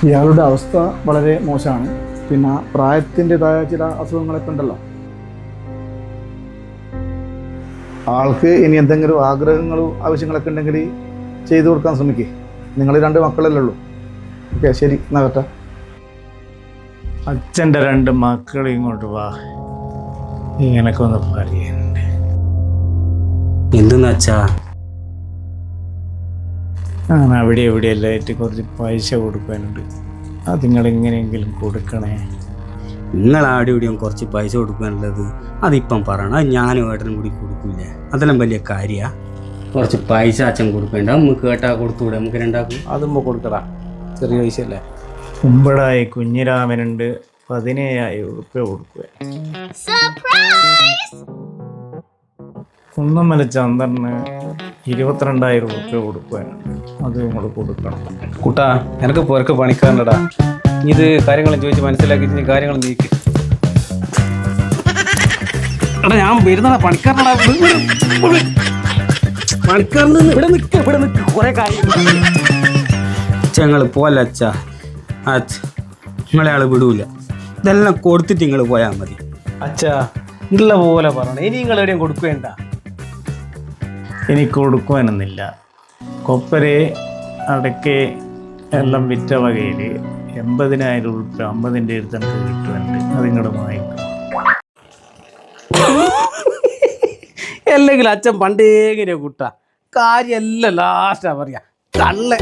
ഇയാളുടെ അവസ്ഥ വളരെ മോശമാണ്. പിന്നെ പ്രായത്തിൻ്റെതായ ചില അസുഖങ്ങളൊക്കെ ഉണ്ടല്ലോ. ആൾക്ക് ഇനി എന്തെങ്കിലും ആഗ്രഹങ്ങളും ആവശ്യങ്ങളൊക്കെ ഉണ്ടെങ്കിൽ ചെയ്തു കൊടുക്കാൻ ശ്രമിക്കേ. നിങ്ങൾ 2 മക്കളല്ലേ ഉള്ളൂ. ഓക്കെ, ശരി, എന്നാകട്ടെ. അച്ഛൻ്റെ 2 മക്കൾ ഇങ്ങോട്ട് വാ, ഇങ്ങനൊക്കെ ഒന്ന് പറയണ്ടേ. എന്തെന്ന് വെച്ചാ അങ്ങനെ അവിടെ എവിടെയെല്ലായിട്ട് കുറച്ച് പൈസ കൊടുക്കാനുണ്ട്. അത് നിങ്ങളെങ്ങനെയെങ്കിലും കൊടുക്കണേ. നിങ്ങൾ ആടെ ഇവിടെയും കുറച്ച് പൈസ കൊടുക്കാനുള്ളത് അതിപ്പം പറയണം. അത് ഞാനും ഏട്ടനും കൂടി കൊടുക്കില്ലേ, അതെല്ലാം വലിയ കാര്യമാണ്. കുറച്ച് പൈസ അച്ഛൻ കൊടുക്കേണ്ട, നമുക്ക് കേട്ടാ കൊടുത്തുകൂടെ, നമുക്ക് രണ്ടാക്കും. അതുമ്പോൾ കൊടുക്കടാ, ചെറിയ പൈസ അല്ലേ. കുമ്പടായി കുഞ്ഞിരാമനുണ്ട് 17,000 ഉറുപ്പ്യ കൊടുക്കുക. കുന്നമ്മല ചന്ദ്രന് 22,000 ഉറുപ്പ്യ കൊടുക്കാനുണ്ട്. അത് നിങ്ങൾ കൊടുക്കണം. കൂട്ടാ, എനിക്ക് പുറക്ക് പണിക്കാരനടാ. ഇത് കാര്യങ്ങളും ചോദിച്ച് മനസ്സിലാക്കി നീ കാര്യങ്ങൾ നീക്ക്. എടാ ഞാൻ വരുന്നടാ, പണിക്കാരനടാ. പണിക്കാരൻ ഇവിടെ നിൽക്ക് കുറെ കാര്യം. ഞങ്ങൾ പോലെ അച്ഛാ, നിങ്ങളെ ആൾ വിടൂല. ഇതെല്ലാം കൊടുത്തിട്ട് നിങ്ങൾ പോയാൽ മതി. അച്ഛാ ഉള്ള പോലെ പറയണം. ഇനി നിങ്ങൾ എവിടെയും കൊടുക്കേണ്ട. എനിക്ക് കൊടുക്കുവാനൊന്നില്ല. കൊപ്പരെ അടക്കെ എല്ലാം വിറ്റ വകയിൽ 80,000 ഉറുപ്പ്യ 50ൻ്റെ അടുത്ത് എനിക്ക് കിട്ടുന്നുണ്ട്. അത് നിങ്ങളുടെ വാങ്ങിക്കും. അല്ലെങ്കിൽ അച്ഛൻ പണ്ടേ ഇങ്ങനെ കൂട്ടാ കാര്യമല്ല ലാസ്റ്റാ പറയാ കള്ളേ.